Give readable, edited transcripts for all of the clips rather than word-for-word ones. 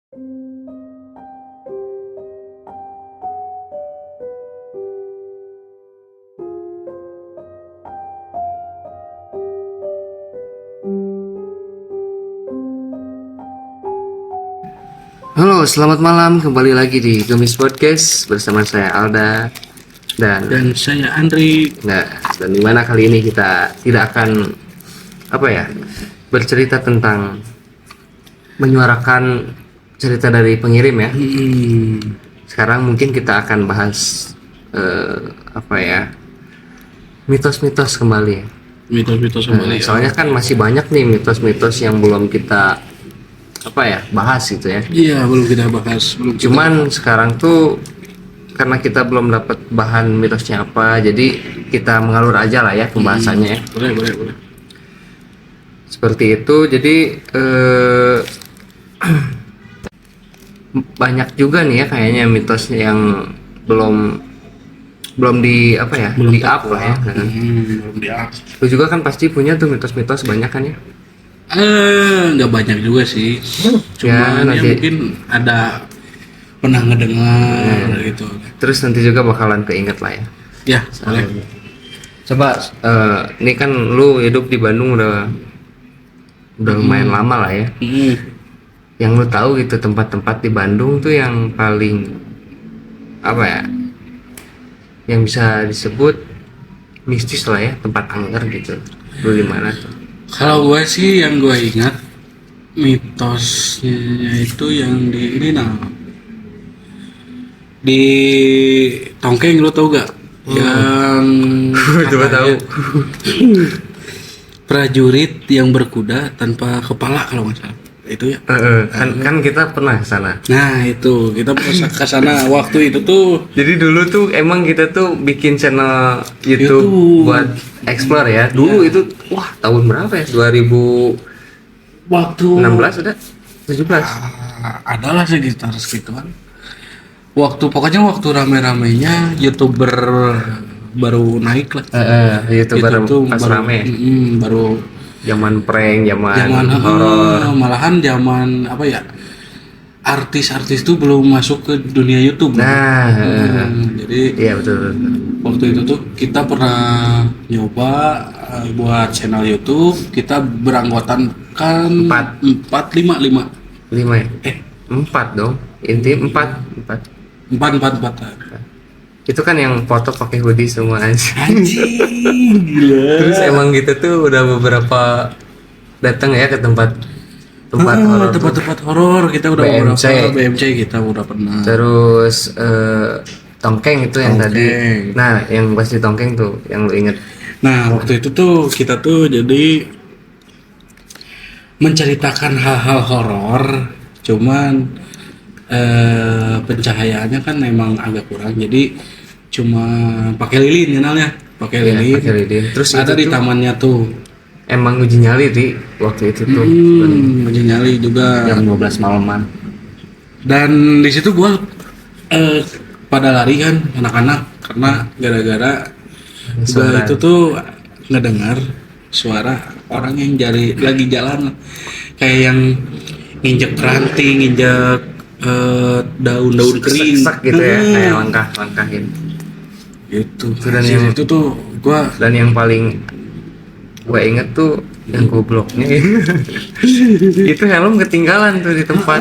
Halo, selamat malam. Kembali lagi di Gemis Podcast bersama saya Alda dan saya Andri. dan dimana kali ini kita tidak akan bercerita tentang menyuarakan cerita dari pengirim ya. Sekarang mungkin kita akan bahas mitos-mitos kembali. Mitos-mitos kembali. Soalnya kan masih banyak nih mitos-mitos yang belum kita bahas gitu ya. Iya, belum kita bahas. Cuman sekarang tuh karena kita belum dapat bahan mitosnya apa, jadi kita mengalur aja lah ya pembahasannya ya. Boleh. Seperti itu. Jadi banyak juga nih ya kayaknya mitos yang belum di up lah ya. Belum di up. Lu juga kan pasti punya tuh mitos-mitos banyak kan ya. Nggak banyak juga sih. Cuma ya, mungkin ada pernah ngedengar gitu. Terus nanti juga bakalan keinget lah ya. Ya, boleh. Coba ini kan lu hidup di Bandung udah lumayan lama lah ya. Yang lu tahu gitu tempat-tempat di Bandung tuh yang paling yang bisa disebut mistis lah ya, tempat angker gitu. Lu di mana tuh? Kalau gue sih yang gue ingat mitosnya itu yang di ini di Tongkeng, lo tau gak? Yang Coba tahu. Prajurit yang berkuda tanpa kepala kalau nggak salah. Itu ya. Kan kita pernah ke sana. Nah, itu kita pernah ke sana waktu itu tuh. Jadi dulu tuh emang kita tuh bikin channel YouTube buat explore ya. Dulu itu tahun berapa ya? 2016 Waktu udah? 17. adalah sekitar segituan. Pokoknya waktu rame-ramenya YouTuber baru naik lah. YouTuber itu pas baru, rame. Baru Zaman prank, zaman horor. Malahan zaman artis-artis tuh belum masuk ke dunia YouTube. Nah, jadi iya betul. waktu itu tuh kita pernah nyoba buat channel YouTube. Kita beranggotakan 4, 5 5 ya? 4 dong. Inti 4. Itu kan yang foto pakai hoodie semua aja. Anjing, gila. Terus emang gitu tuh udah beberapa datang ya ke tempat horor. Tempat horor kita udah BMC kita udah pernah. Terus Tongkeng itu yang tadi. Nah, yang pas di Tongkeng tuh yang lu inget. Nah, waktu itu tuh kita tuh jadi menceritakan hal-hal horor, cuman pencahayaannya kan memang agak kurang, jadi cuma pakai lilin kenalnya, pakai lilin. Terus ada di tamannya tuh. Emang uji nyali di waktu itu tuh. Uji nyali juga jam 12 malaman. Dan di situ gua pada lari kan anak-anak karena gara-gara gua itu tuh ngedengar suara orang yang lagi jalan kayak yang nginjek ranting, nginjek daun-daun kering gitu ya, kayak langkah-langkahin itu. Dan yang itu tuh dan yang paling gue inget tuh yang gobloknya itu helm ketinggalan tuh di tempat.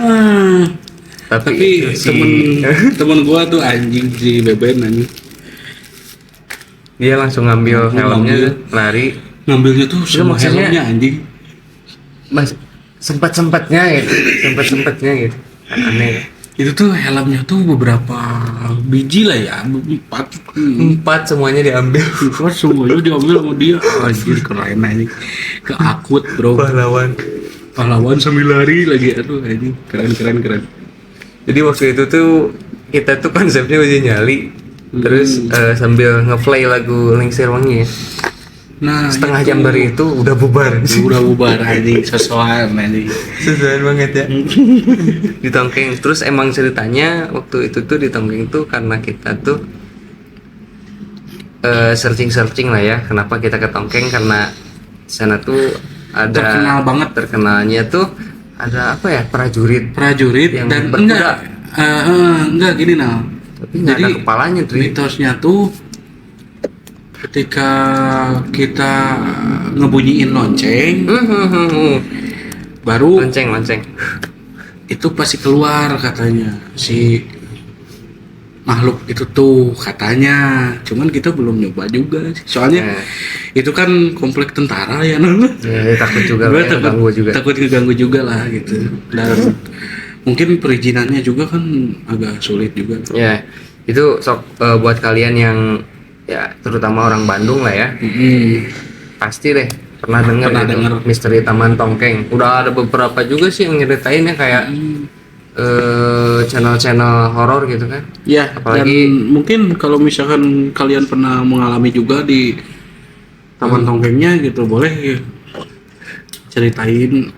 Tapi temen gue tuh anjing, si Beben anjing, dia langsung ngambil helmnya, lari ngambilnya tuh semua helmnya anjing. Mas sempat-sempatnya gitu. Aneh. Itu tuh helmnya tuh beberapa biji lah ya, 4 semuanya diambil. Semuanya diambil sama dia. Anjir, keren anjing. Keakut bro. Pahlawan sambil lari lagi. Aduh anjing, keren. Jadi waktu itu tuh kita tuh konsepnya uji nyali. Terus sambil nge-play lagu Lingsir Wangi ya. Nah, setengah jam dari itu udah bubar anjing, sesuai banget ya. Di Tongkeng. Terus emang ceritanya waktu itu tuh di Tongkeng tuh karena kita tuh searching lah ya, kenapa kita ke Tongkeng, karena sana tuh ada terkenalnya tuh ada apa ya, prajurit yang dan berkuda. enggak gini nah. Tapi nggak ada kepalanya tuh. Mitosnya tuh ketika kita ngebunyiin lonceng baru Lonceng. itu pasti keluar katanya si makhluk itu tuh katanya. Cuman kita belum nyoba juga sih. Soalnya itu kan komplek tentara ya takut juga. Gue takut keganggu juga lah gitu. Dan mungkin perizinannya juga kan agak sulit juga. Ya, itu buat kalian yang ya terutama orang Bandung lah ya. Pasti deh pernah dengar Misteri Taman Tongkeng. Udah ada beberapa juga sih yang nyeritainnya kayak channel-channel horor gitu kan. Ya, apalagi dan mungkin kalau misalkan kalian pernah mengalami juga di Taman Tongkengnya gitu, boleh ceritain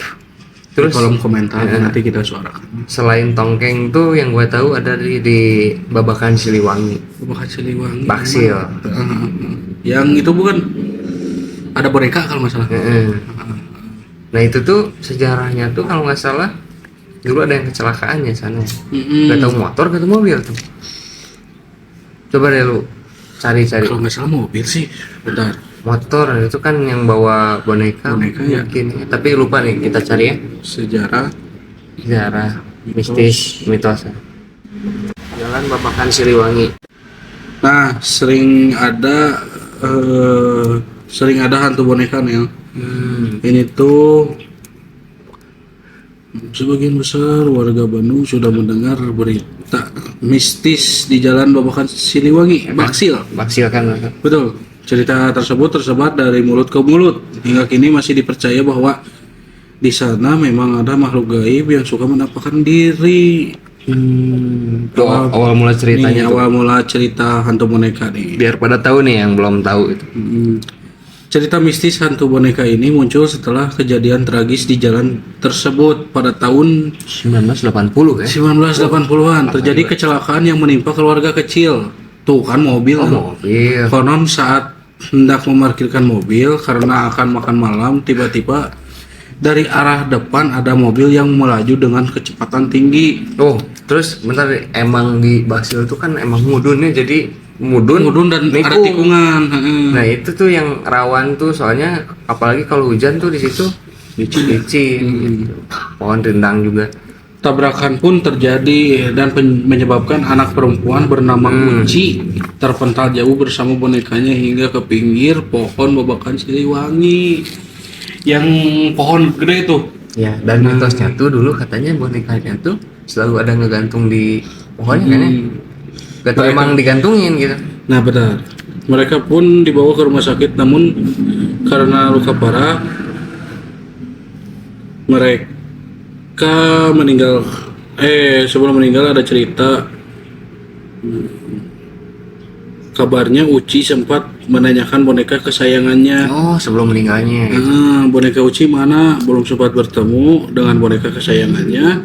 terus di kolom komentar nanti kita suarakan. Selain Tongkeng tuh yang gue tahu ada di Babakan Siliwangi. Baksil. Yang itu bukan ada boneka kalau nggak salah. Nah itu tuh sejarahnya tuh kalau nggak salah dulu ada yang kecelakaannya sana. Gak tahu motor, gak tahu mobil tuh. Coba deh lu cari. Kalau nggak salah mobil sih, bentar. Motor itu kan yang bawa boneka ya. Mungkin. Tapi lupa nih, kita cari ya. Sejarah mistis, mitos. Jalan Babakan Siliwangi. Nah, sering ada hantu boneka nih. Ini tuh sebagian besar warga Bandung sudah mendengar berita mistis di Jalan Babakan Siliwangi, Baksil kan? Betul. Cerita tersebut tersebar dari mulut ke mulut. Hingga kini masih dipercaya bahwa di sana memang ada makhluk gaib yang suka menampakkan diri. Awal mula ceritanya. Awal mula cerita hantu boneka nih. Biar pada tahu nih yang belum tahu itu. Cerita mistis hantu boneka ini muncul setelah kejadian tragis di jalan tersebut pada tahun 1980 ya. 1980-an terjadi kecelakaan yang menimpa keluarga kecil. Tuh kan mobil. Konon saat hendak memarkirkan mobil karena akan makan malam, tiba-tiba dari arah depan ada mobil yang melaju dengan kecepatan tinggi. Terus bentar, emang di Baksil itu kan emang mudunnya, jadi mudun dan ada tikungan. Nah itu tuh yang rawan tuh, soalnya apalagi kalau hujan tuh di situ licin gitu. Pohon rindang juga. Tabrakan pun terjadi dan menyebabkan anak perempuan bernama Uci terpental jauh bersama bonekanya hingga ke pinggir pohon Babakan Siliwangi yang pohon gede tuh. Ya, dan mitosnya tuh dulu katanya bonekanya tuh selalu ada ngegantung di pohonnya kan ya. Gak tau emang digantungin gitu. Nah benar. Mereka pun dibawa ke rumah sakit, namun karena luka parah mereka meninggal. Sebelum meninggal ada cerita. Kabarnya Uci sempat menanyakan boneka kesayangannya. Sebelum meninggalnya. Boneka Uci mana? Belum sempat bertemu dengan boneka kesayangannya.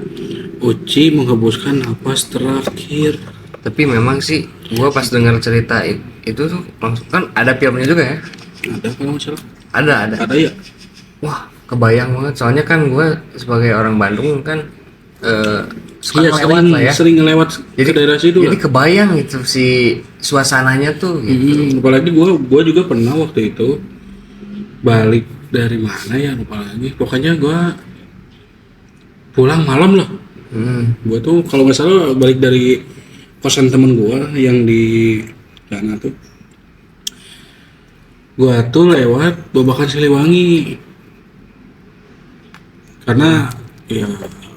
Uci menghembuskan napas terakhir. Tapi memang sih, gua pas dengar cerita itu tuh langsung kan ada filmnya juga ya. Ada kalau nggak salah. Ada ya. Wah, kebayang banget. Soalnya kan gua sebagai orang Bandung kan suka lewat lah ya. Sering ngelewat jadi, ke daerah situ. Jadi kebayang itu si suasananya tuh. Gitu. Apalagi gua juga pernah waktu itu balik dari mana ya, lupa lagi. Pokoknya gua pulang malam loh. Gua tuh kalau nggak salah balik dari kosan temen gua yang di sana tuh. Gua tuh lewat Babakan Siliwangi. Karena ya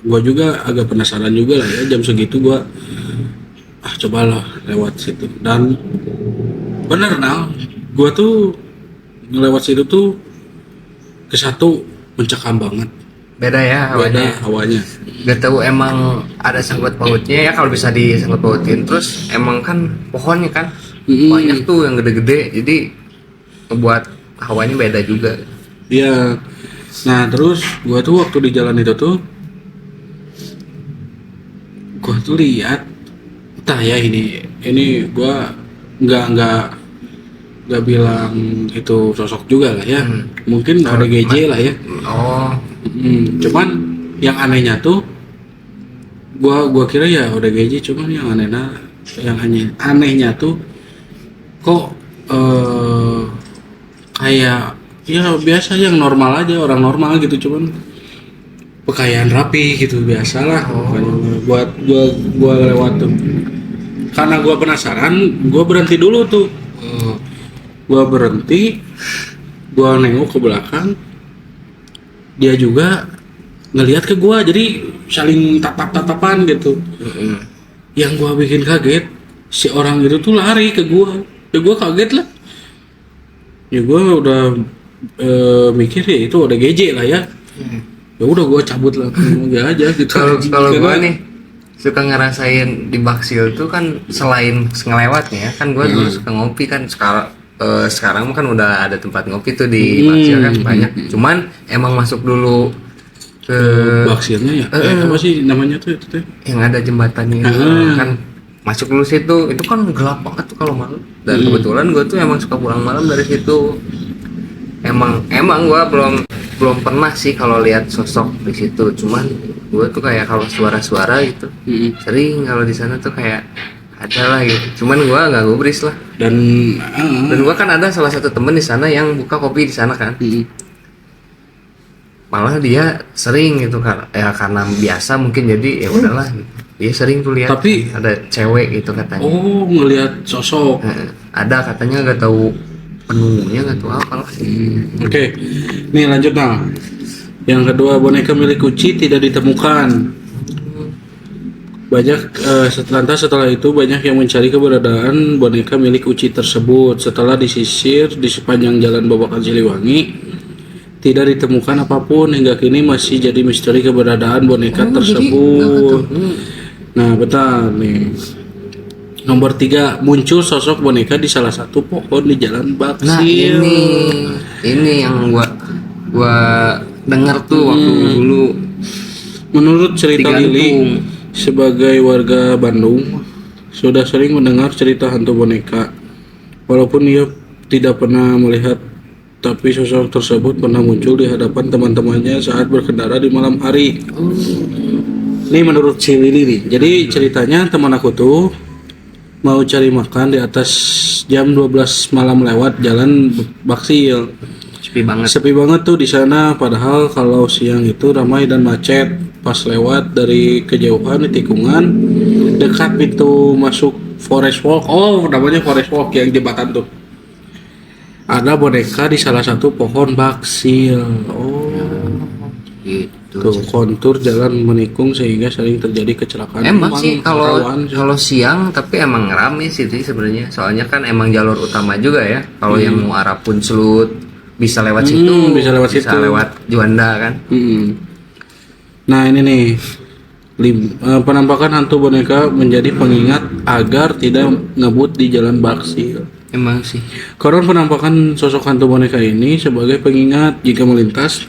gua juga agak penasaran juga lah ya, jam segitu gua cobalah lewat situ. Dan bener gua tuh ngelewat situ tuh ke satu mencekam banget. Beda ya hawanya. Gak tahu emang ada sangkut pautnya ya, kalau bisa disangkut pautin. Terus emang kan pohonnya kan banyak tuh yang gede-gede, jadi ngebuat hawanya beda juga. Iya. Nah terus gua tuh waktu di jalan itu tuh gua tuh lihat, entah ya ini gua nggak bilang itu sosok juga lah ya. Mungkin ODGJ lah ya. Oh. Cuman yang anehnya tuh gua kira ya udah gaji, cuman yang anehnya tuh kok kayak ya biasa yang normal aja, orang normal gitu, cuman pakaian rapi gitu biasalah. Buat gua lewat tuh karena gua penasaran, gua berhenti dulu tuh. Gua berhenti, gua nengok ke belakang, dia juga ngelihat ke gua, jadi saling tatap-tatapan gitu. Yang gua bikin kaget, si orang itu tuh lari ke gua. Ya gua kaget lah. Ya gua udah mikir ya itu udah GJ lah ya. Ya udah gua cabut lah aja gitu. Kalau gua nih suka ngerasain di Baksil tuh kan selain ngelewatnya kan gua dulu suka ngopi kan, sekarang kan udah ada tempat ngopi tuh di Baksil kan banyak. Cuman emang masuk dulu ke Baksilnya ya. Apa sih namanya tuh itu tuh? Yang ada jembatannya itu kan, masuk dulu situ. Itu kan gelap banget tuh kalau malam. Dan kebetulan gue tuh emang suka pulang malam dari situ. Emang gue belum pernah sih kalau lihat sosok di situ. Cuman gue tuh kayak kalau suara-suara gitu sering kalau di sana tuh kayak ada lah gitu. Cuman gue nggak gubris lah. Dan gue kan ada salah satu temen di sana yang buka kopi di sana kan. Malah dia sering gitu kan, ya karena biasa mungkin, jadi ya udahlah gitu. Dia sering tuh lihat. Tapi ada cewek gitu katanya. Oh, ngelihat sosok. Ada katanya, nggak tahu penuhnya, nggak tahu apa lah. Oke, nih lanjut nah. Yang kedua, boneka milik Uci tidak ditemukan. Banyak setelah itu banyak yang mencari keberadaan boneka milik Uci tersebut. Setelah disisir di sepanjang jalan Babakan Siliwangi, tidak ditemukan apapun. Hingga kini masih jadi misteri keberadaan boneka tersebut. Nah, bentar nih. Nomor 3, muncul sosok boneka di salah satu pohon di Jalan Baksil. Nah, ini yang gua dengar tuh waktu dulu. Menurut cerita Lili, sebagai warga Bandung, sudah sering mendengar cerita hantu boneka. Walaupun ia tidak pernah melihat, tapi sosok tersebut pernah muncul di hadapan teman-temannya saat berkendara di malam hari. Ini menurut si Lili nih. Jadi ceritanya teman aku tuh mau cari makan di atas jam 12 malam lewat Jalan Baksil. Sepi banget tuh di sana. Padahal kalau siang itu ramai dan macet. Pas lewat dari kejauhan di tikungan dekat pintu masuk Forest Walk. Oh, namanya Forest Walk yang jembatan tuh. Ada boneka di salah satu pohon baksil. Oh, gitu. Tuh, kontur jalan menikung sehingga sering terjadi kecelakaan. Emang sih kalau siang, tapi emang rame sih sebenarnya. Soalnya kan emang jalur utama juga ya. Kalau yang mau arah Punslut bisa lewat situ, bisa lewat Juanda kan. Nah ini nih, penampakan hantu boneka menjadi pengingat agar tidak ngebut di Jalan Baksil. Emang sih. Konon penampakan sosok hantu boneka ini sebagai pengingat jika melintas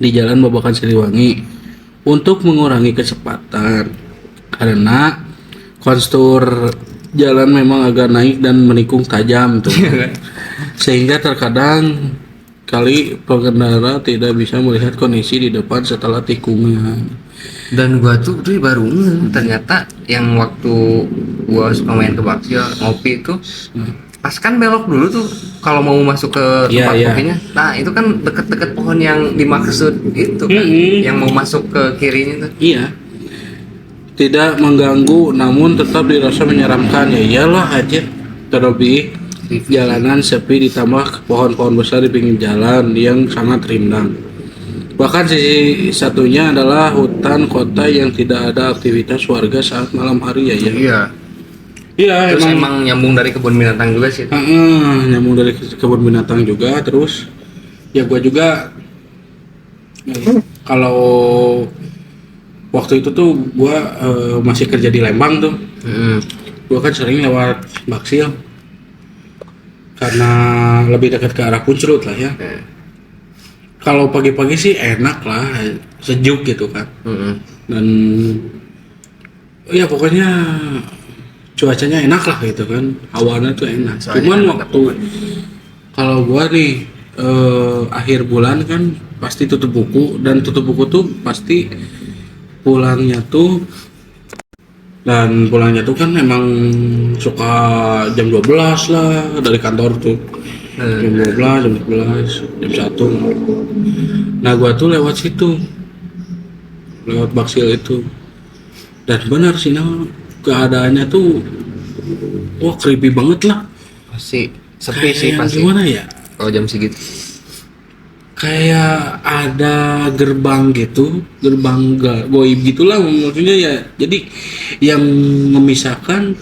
di Jalan Babakan Siliwangi untuk mengurangi kecepatan, karena konstur jalan memang agak naik dan menikung tajam tuh. Sehingga terkadang kali pengendara tidak bisa melihat kondisi di depan setelah tikungan. Dan gua tuh baru ternyata yang waktu gua suka main ke Baksil ngopi itu pas kan belok dulu tuh kalau mau masuk ke tempat kopinya. Nah itu kan deket-deket pohon yang dimaksud itu kan, yang mau masuk ke kirinya tuh. Iya, tidak mengganggu namun tetap dirasa menyeramkan. Ya iyalah aja, terlebih jalanan sepi ditambah pohon-pohon besar di pinggir jalan yang sangat rindang. Bahkan sisi satunya adalah hutan kota yang tidak ada aktivitas warga saat malam hari ya. Iya, terus emang nyambung dari kebun binatang juga sih. Nyambung dari kebun binatang juga. Terus ya gua juga kalau waktu itu tuh gua masih kerja di Lembang tuh. Gua kan sering lewat Baksil karena lebih dekat ke arah Punclut lah ya. Kalau pagi-pagi sih enak lah, sejuk gitu kan. Dan ya pokoknya cuacanya enak lah gitu kan, hawanya tuh enak. Cuman waktu kalau gua nih akhir bulan kan pasti tutup buku, dan tutup buku tuh pasti pulangnya tuh kan emang suka jam 12 lah dari kantor tuh. Jam 12, jam 11, jam 1. Nah gua tuh lewat situ, lewat Baksil itu. Dan benar sih keadaannya tuh wah creepy banget lah. Pasti sepi sih pasti. Gimana ya? Kalau jam segitu. Kayak ada gerbang gitu, gerbang goib gitulah maksudnya ya. Jadi yang memisahkan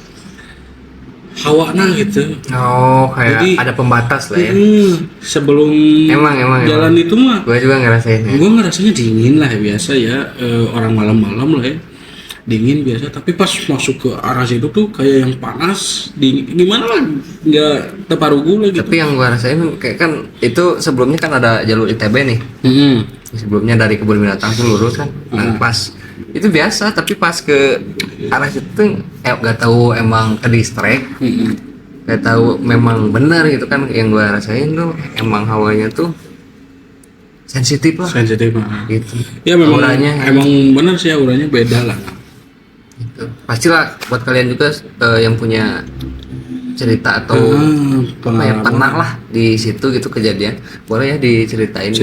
hawanya gitu. Oh, kayak jadi, ada pembatas lah ya. Sebelum jalan itu mah. Gue juga ngerasain. Ya. Gue ngerasanya dingin lah biasa ya, orang malam-malam lah ya. Dingin biasa, tapi pas masuk ke arah situ tuh kayak yang panas, dingin, gimana lah, nggak terparugu lah gitu. Tapi yang gua rasain kayak kan itu sebelumnya kan ada jalur ITB nih. Sebelumnya dari kebun binatang tuh lurus kan. Nah, pas itu biasa, tapi pas ke arah situ tuh nggak tahu emang ke distrek, nggak tahu memang benar gitu kan. Yang gua rasain tuh emang hawanya tuh sensitif lah. Sensitif gitu. Ya memang auranya, emang benar sih auranya beda lah. Gitu. Pastilah buat kalian juga yang punya cerita atau yang pernah lah di situ gitu kejadian, boleh ya diceritain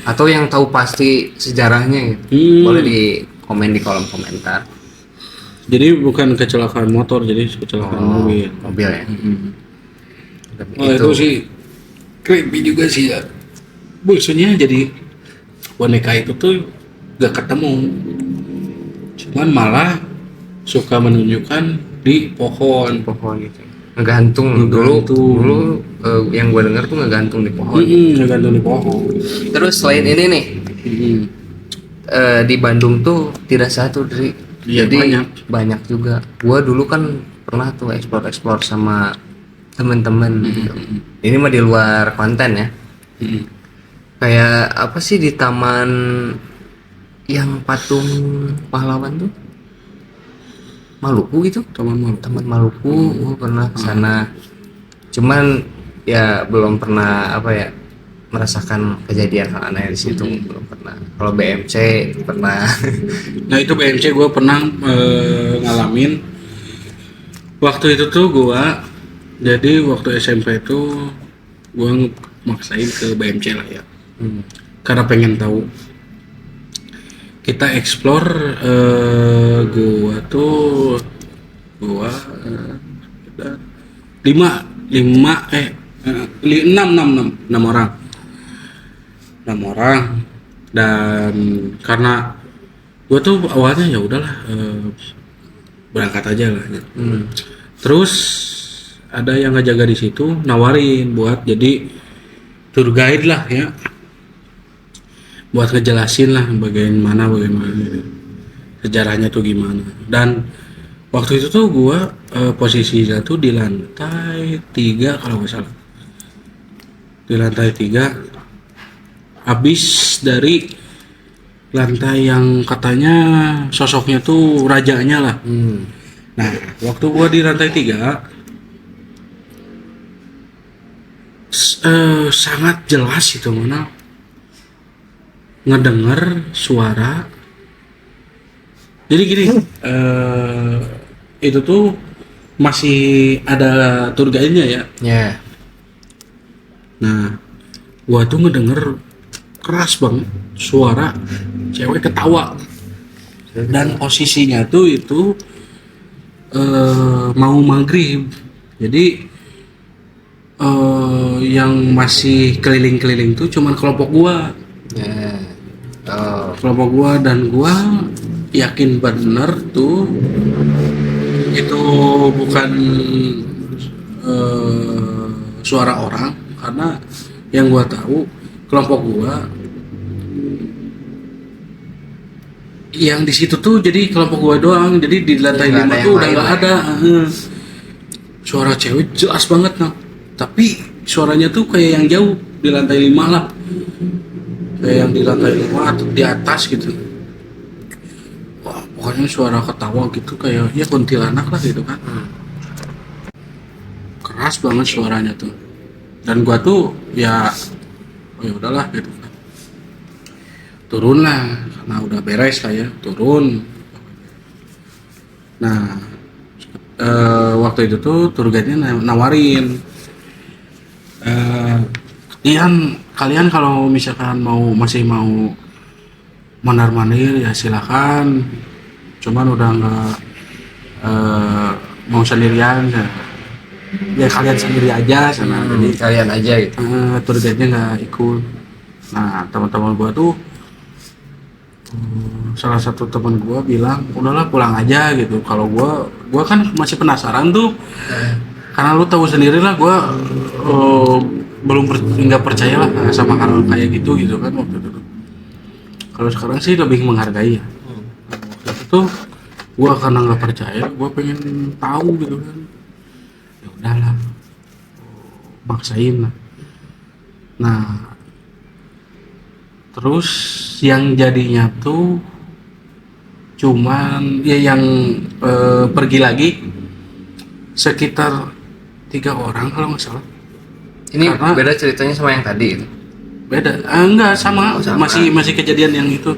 atau yang tahu pasti sejarahnya gitu. Boleh di komen di kolom komentar. Jadi bukan kecelakaan motor, jadi kecelakaan mobil ya. Itu sih creepy juga sih ya. Maksudnya jadi boneka itu tuh gak ketemu, cuman malah suka menunjukkan di pohon gitu. Ngegantung dulu yang gue dengar tuh ngegantung di pohon. Terus selain ini nih di Bandung tuh tidak satu dari jadi banyak juga. Gue dulu kan pernah tuh explore sama temen-temen gitu. Ini mah di luar konten ya. Kayak apa sih di taman yang patung pahlawan tuh, Maluku gitu, taman Maluku. Gue pernah kesana, cuman ya belum pernah merasakan kejadian hal aneh di situ. Belum pernah. Kalau BMC pernah. Nah itu BMC gue pernah ngalamin. Waktu itu tuh jadi waktu SMP tuh gue maksain ke BMC lah ya. Karena pengen tahu. Kita explore gua 6 orang. Dan karena gua tuh awalnya ya udahlah berangkat aja lah ya. Terus ada yang ngejaga di situ nawarin buat jadi tour guide lah ya, buat ngejelasin lah bagaimana sejarahnya tuh gimana. Dan waktu itu tuh gua posisinya tuh di lantai 3 kalau nggak salah, di lantai 3 habis dari lantai yang katanya sosoknya tuh rajanya lah. Nah waktu gua di lantai 3 sangat jelas itu mana ngedenger suara. Jadi gini, itu tuh masih ada tour guide-nya ya. Nah, gua tuh ngedenger keras banget suara cewek ketawa. Dan posisinya tuh itu mau maghrib. Jadi yang masih keliling-keliling tuh cuman kelompok gua. Kelompok gua, dan gua yakin bener tuh itu bukan suara orang, karena yang gua tahu kelompok gua yang di situ tuh jadi kelompok gua doang. Jadi di lantai 5 tuh udah nggak ada. Suara cewek jelas banget tapi suaranya tuh kayak yang jauh di lantai 5 lah. Kayak yang di lantai 5 atau di atas gitu. Wah, pokoknya suara ketawa gitu kayak ya kuntilanak lah gitu kan. Keras banget suaranya tuh. Dan gua tuh ya udahlah gitu kan. turun lah karena udah beres lah ya, turun. Nah waktu itu tuh tour guide-nya nawarin, kalian kalau misalkan masih mau mondar-mandir ya silakan, cuman udah nggak mau sendirian ya kalian sendiri aja sana. Jadi kalian aja gitu. Tour guide-nya nggak ikut. Nah teman-teman gua tuh, salah satu teman gua bilang udahlah pulang aja gitu. Kalau gua kan masih penasaran tuh, karena lu tahu sendiri lah gua belum nggak percaya lah sama hal kayak gitu kan waktu itu. Kalau sekarang sih lebih menghargai ya. Waktu itu gua karena nggak percaya, gua pengen tahu gitu kan. Ya udahlah, maksain lah. Nah terus yang jadinya tuh cuman ya yang pergi lagi sekitar 3 orang kalau nggak salah. Ini Karena beda ceritanya sama yang tadi itu. beda, enggak sama, Oh, sama. masih kejadian yang itu.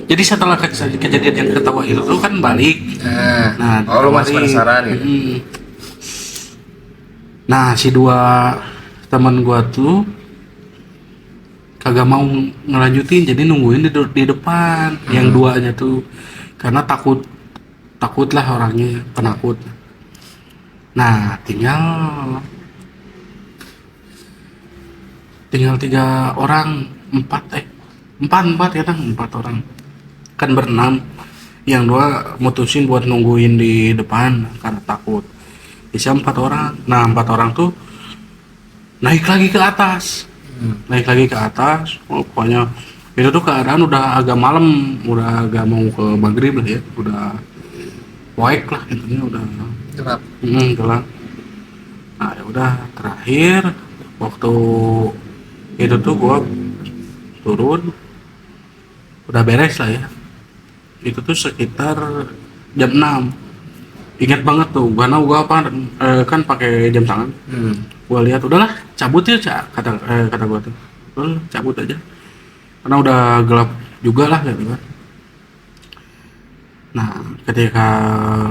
Jadi setelah kejadian yang ketawa itu tuh kan balik. Nah, lu masih ditawarin. penasaran gitu. Nah si 2 teman gua tuh kagak mau ngelanjutin, jadi nungguin di depan. Yang 2-nya tuh karena takut lah, orangnya penakut. Nah tinggal 3 orang, 4 ya kan, 4 orang kan berenam. Yang 2 mutusin buat nungguin di depan karena takut. Bisa 4 orang. Nah 4 orang tuh naik lagi ke atas. Pokoknya itu tuh keadaan udah agak malam, udah agak mau ke maghrib lah ya, udah poek lah intinya, udah Gelap. gelap. Nah ya udah, terakhir waktu itu tuh gua turun udah beres lah ya, itu tuh sekitar jam 6. Ingat banget tuh karena gua kan pakai jam tangan. Gua lihat udahlah cabut ya kata gua tuh, cabut aja karena udah gelap juga lah gitu kan. Nah ketika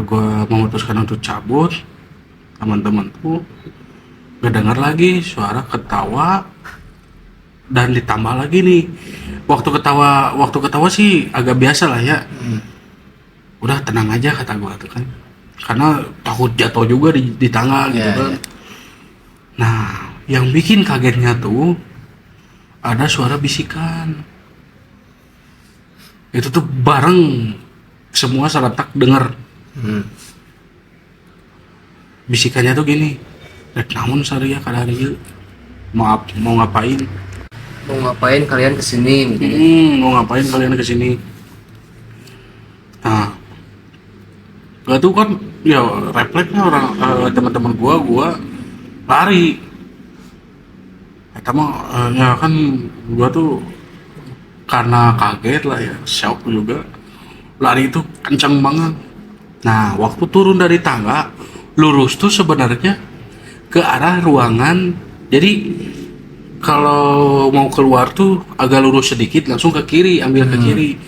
gua memutuskan untuk cabut, teman-teman tuh ngedengar lagi suara ketawa, dan ditambah lagi nih waktu ketawa sih agak biasa lah ya. Udah tenang aja kata gua tuh kan, karena takut jatuh juga di tangga gitu kan. Nah yang bikin kagetnya tuh ada suara bisikan. Itu tuh bareng semua serentak denger. Bisikannya tuh gini, rek namun sadaya kada ieu, mau ngapain kalian kesini gitu. Mau ngapain kalian kesini. Nah gua tuh kan ya refleksnya orang, teman-teman gua lari. Eta mah ya kan gua tuh karena kaget lah ya, shock juga, lari itu kencang banget. Nah waktu turun dari tangga lurus tuh sebenarnya ke arah ruangan. Jadi kalau mau keluar tuh agak lurus sedikit langsung ke kiri, ambil ke kiri.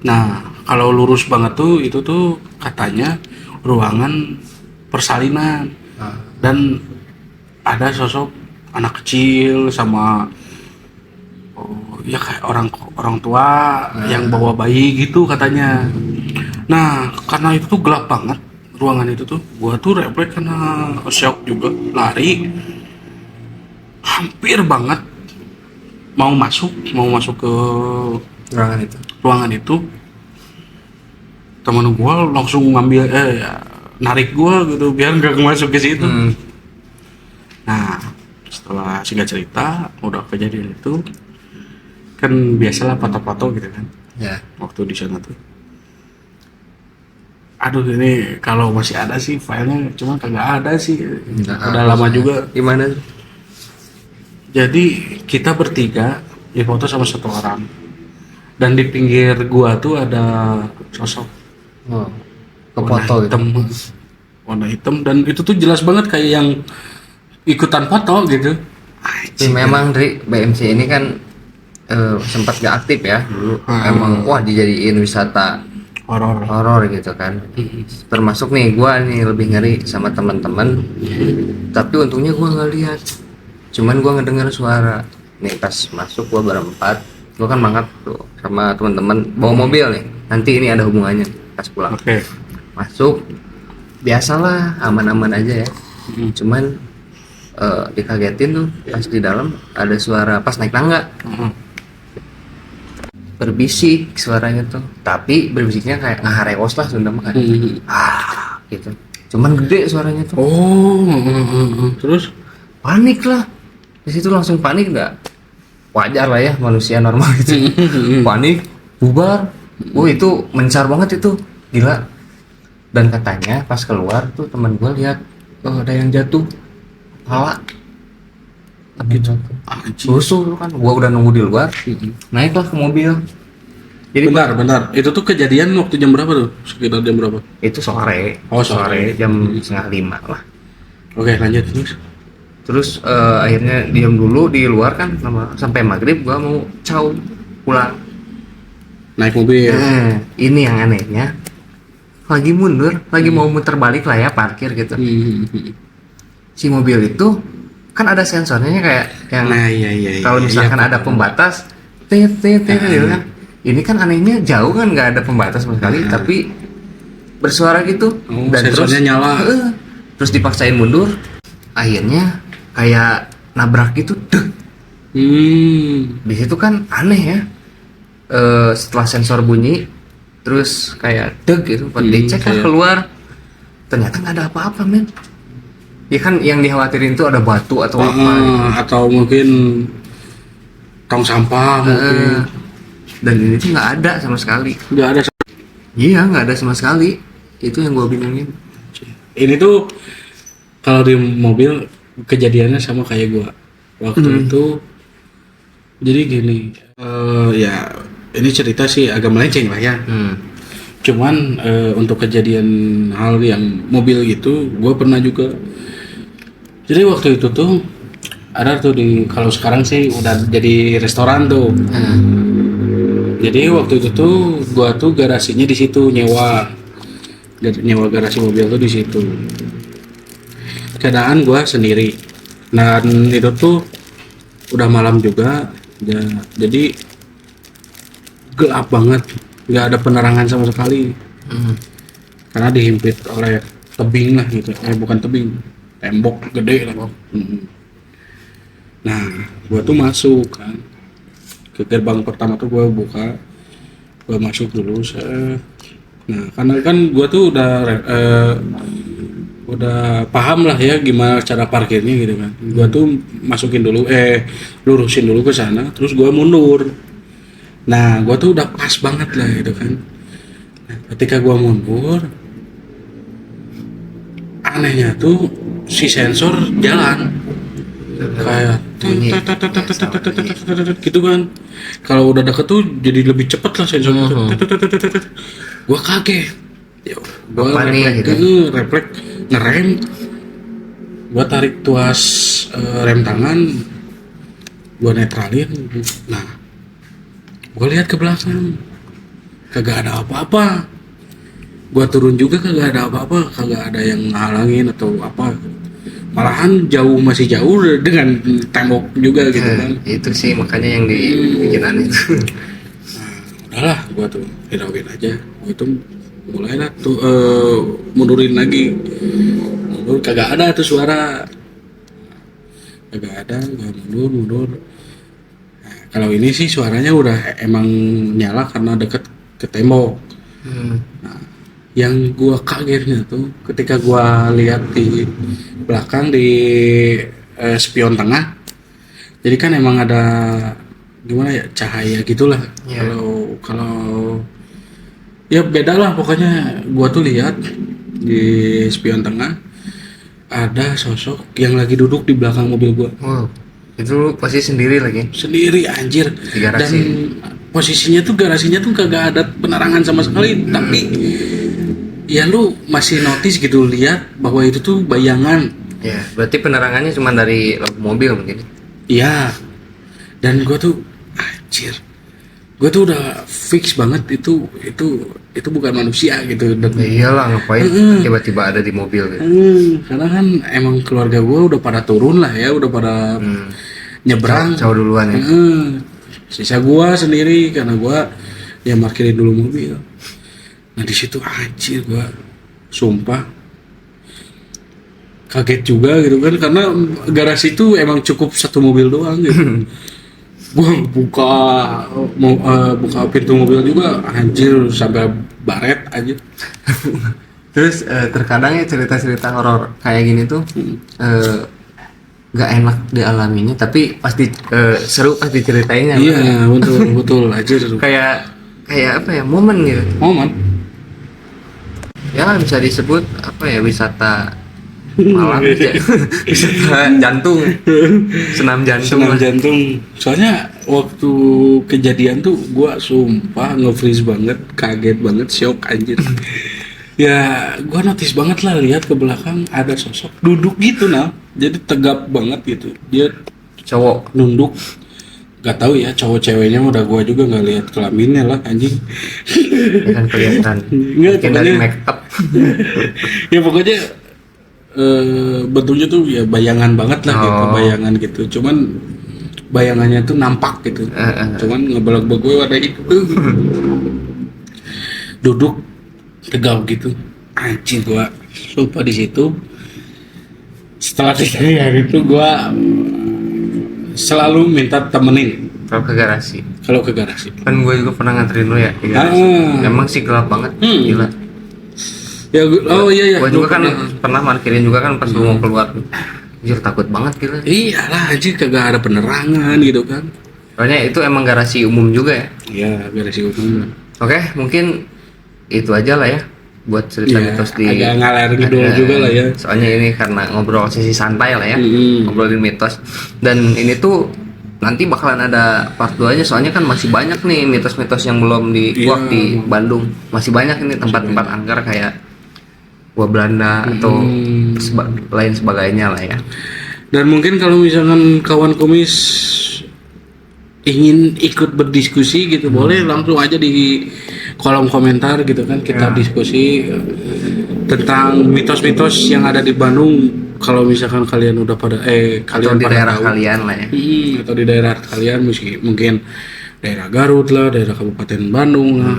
Nah kalau lurus banget tuh itu tuh katanya ruangan persalinan. Dan ada sosok anak kecil sama ya kayak orang tua yang bawa bayi gitu katanya. Nah karena itu tuh gelap banget ruangan itu tuh, gua tuh refleks karena shock juga, lari hampir banget mau masuk ke ruangan itu. Temen gua langsung ngambil narik gua gitu biar nggak masuk ke situ. Nah setelah singkat cerita udah kejadian itu kan biasalah foto-foto gitu kan waktu di sana tuh. Aduh ini kalau masih ada sih filenya, cuma kagak ada sih, udah lama juga. Gimana? Jadi kita bertiga difoto sama 1 orang, dan di pinggir gua tuh ada sosok warna hitam, dan itu tuh jelas banget kayak yang ikutan foto gitu. Memang Dri, BMC ini kan sempat gak aktif ya dulu. Emang wah dijadiin wisata horor gitu kan. Termasuk nih gua nih lebih ngeri sama teman-teman, tapi untungnya gua nggak lihat, cuman gua ngedengar suara nih pas masuk. Gua berempat, gua kan mangkat tuh sama teman-teman bawa mobil nih, nanti ini ada hubungannya pas pulang. Masuk biasalah, aman-aman aja ya. Cuman dikagetin tuh pas di dalam ada suara pas naik tangga. Berbisik suaranya tuh, tapi berbisiknya kayak ngahareos lah Sunda mah kan. Gitu. Cuman gede suaranya tuh. Terus Panik lah. Di situ langsung panik, enggak? Wajar lah ya manusia normal gitu. Panik, bubar. Itu mencar banget itu. Gila. Dan katanya pas keluar tuh teman gue lihat ada yang jatuh. Kepala. Gitu. Susul kan, gua udah nunggu di luar, naiklah ke mobil. Jadi bentar, itu tuh kejadian waktu jam berapa tuh? Sekitar jam berapa? itu sore. Sore jam 4:30 lah. Oke, lanjut Terus akhirnya diam dulu di luar kan sampai maghrib. Gua mau pulang naik mobil. Ini yang anehnya, lagi mundur, lagi mau muter balik lah ya, parkir gitu. Si mobil itu kan ada sensornya kayak yang kalau misalkan ada pembatas gitu kan. Ini kan anehnya jauh kan, nggak ada pembatas sama sekali, tapi bersuara gitu. Dan sensornya terus nyala. Terus dipaksain mundur, akhirnya kayak nabrak gitu. Di situ kan aneh ya. Setelah sensor bunyi terus kayak gitu, pas dicek kan keluar, ternyata nggak ada apa-apa men. Ya kan yang dikhawatirin itu ada batu atau apa gitu. Atau mungkin tong sampah mungkin. Dan ini tuh nggak ada sama sekali. Nggak ada. Iya, nggak ada sama sekali. Itu yang gua bingungin. Ini tuh kalau di mobil kejadiannya sama kayak gua waktu itu. Jadi gini, ya ini cerita sih agak melenceng lah ya. Cuman untuk kejadian hal yang mobil gitu, gua pernah juga. Jadi waktu itu tuh ada tuh kalau sekarang sih udah jadi restoran tuh. Jadi waktu itu tuh gua tuh garasinya di situ, nyewa garasi mobil tuh di situ. Keadaan gua sendiri. Dan itu tuh udah malam juga, ya, jadi gelap banget, nggak ada penerangan sama sekali. Karena dihimpit oleh tebing lah gitu, bukan tebing, tembok gede lah. Nah, gua tuh masuk kan ke gerbang pertama tuh, gua buka, gua masuk dulu. Nah, karena kan gua tuh udah paham lah ya gimana cara parkirnya gitu kan. Gua tuh masukin dulu, lurusin dulu ke sana, terus gua mundur. Nah, gua tuh udah pas banget lah gitu kan. Nah, ketika gua mundur, anehnya tuh si sensor jalan kayak gitu kan. Kalau udah deket tuh jadi lebih cepet lah sensornya. Gua kaget, gua refleks ngerem, gua tarik tuas rem tangan, gua netralin. Nah, gua lihat ke belakang, kagak ada apa-apa. Gua turun juga kagak ada apa-apa, kagak ada yang ngalangin atau apa. Malahan masih jauh dengan tembok juga gitu kan. Itu sih makanya yang dibikin aneh itu. Nah, udahlah, gua tuh hirauin aja. Gua tuh mulailah tuh mundurin lagi. Kagak ada tuh suara. Kagak ada, gua mundur. Nah, kalau ini sih suaranya udah emang nyala karena deket ke tembok. Nah, yang gua kagetnya tuh ketika gua lihat di belakang di spion tengah. Jadi kan emang ada gimana ya, cahaya gitulah. Kalau ya beda lah pokoknya. Gua tuh lihat di spion tengah ada sosok yang lagi duduk di belakang mobil gua. Itu posisi sendiri lagi. Sendiri anjir. Dan posisinya tuh garasinya tuh kagak ada penerangan sama sekali, tapi ya lu masih notice gitu lihat bahwa itu tuh bayangan. Ya, berarti penerangannya cuma dari lampu mobil mungkin. Iya. Dan gua tuh anjir. Gue tuh udah fix banget itu bukan manusia gitu. Dan iyalah, ngapain tiba-tiba ada di mobil gitu. Karena kan emang keluarga gue udah pada turun lah ya, udah pada nyebrang. Jauh duluan ya. Sisa gue sendiri karena gue ya parkirin dulu mobil. Nah di situ anjir gue sumpah kaget juga gitu kan, karena garasi itu emang cukup satu mobil doang gitu. Gua buka pintu mobil juga anjir sampai baret aja. Terus terkadang ya cerita-cerita horor kayak gini tuh gak enak dialaminya, tapi pasti seru pas diceritainnya. Iya betul aja. kayak apa ya, momen gitu. Momen Ya bisa disebut apa ya, wisata malam ya. Wisata jantung, senam jantung. Soalnya waktu kejadian tuh gua sumpah nge-freeze banget, kaget banget, shock anjir. Ya gua notice banget lah, lihat ke belakang ada sosok duduk gitu nah, jadi tegap banget gitu. Dia cowok nunduk, gak tahu ya cowok ceweknya, udah gua juga nggak lihat kelaminnya lah anjing. kan kelihatan Nggak, dari pokoknya- make up. Ya pokoknya bentuknya tuh ya bayangan banget lah gitu, bayangan gitu. Cuman bayangannya tuh nampak gitu. Cuman ngebelak-belak gue ada itu. Duduk tegap gitu. Anjir gua sumpah di situ. Setelah kejadian itu gua selalu minta temenin Kalau ke garasi kan gue juga pernah nganterin lo ya di garasi. Emang sih gelap banget, gila. Ya iya. Gue juga kan pernah parkirin juga kan pas lu mau keluar. Anjir takut banget gila. Iyalah anjir, kagak ada penerangan gitu kan. Soalnya itu emang garasi umum juga ya. Iya, garasi umum. Oke, mungkin itu aja lah ya buat cerita Ya, mitos di agak ngalir ngidul juga lah ya. Soalnya ini karena ngobrol sesi santai lah ya, Mm-hmm. ngobrolin mitos. Dan ini tuh nanti bakalan ada part 2 nya, soalnya kan masih banyak nih mitos-mitos yang belum dikuak di Bandung. Masih banyak ini tempat-tempat angker kayak Gua Belanda atau lain sebagainya lah ya. Dan mungkin kalau misalkan kawan kumis ingin ikut berdiskusi gitu, boleh langsung aja di kolom komentar gitu kan, kita diskusi tentang mitos-mitos yang ada di Bandung. Kalau misalkan kalian udah pada kalian Atau di pada daerah tahu. kalian lah ya. Atau di daerah kalian, mungkin daerah Garut lah, daerah Kabupaten Bandung lah,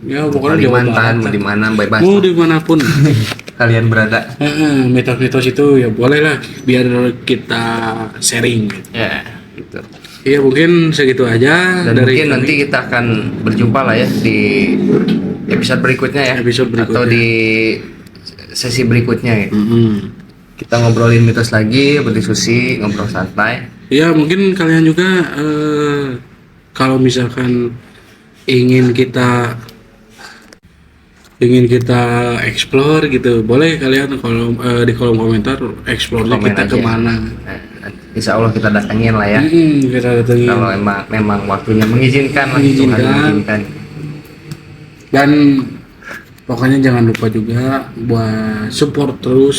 ya pokoknya Jawa Kalimantan, Barat mau lah. di mana bebas Mau lah. dimanapun. Kalian berada. Mitos-mitos itu ya boleh lah, biar kita sharing gitu. Ya, gitu. Iya mungkin segitu aja. Dan dari mungkin kami. nanti kita akan berjumpa lah ya di episode berikutnya ya. Episode berikutnya. Atau di sesi berikutnya ya. Mm-mm. Kita ngobrolin mitos lagi, berdiskusi, ngobrol santai. Ya mungkin kalian juga kalau misalkan ingin kita explore gitu, boleh kalian di kolom komentar explore-nya Komen kita aja. kemana. Insya Allah kita datengin lah ya. Kita datengin. Kalau memang waktunya mengizinkan lah, Tuhan mengizinkan. Dan pokoknya jangan lupa juga buat support terus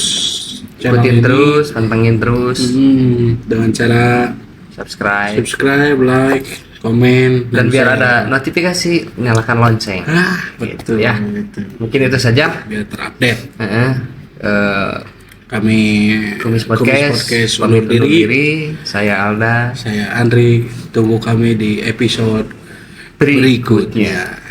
channel Ikutin ini. terus, pantengin terus, Dengan cara subscribe, like, komen, dan biar share. ada notifikasi, nyalakan lonceng. Betul ya. betul. Mungkin itu saja. Biar terupdate. Kami Kumis Podcast undur pamit undur diri. diri. Saya Alda. Saya Andri, tunggu kami di episode berikutnya.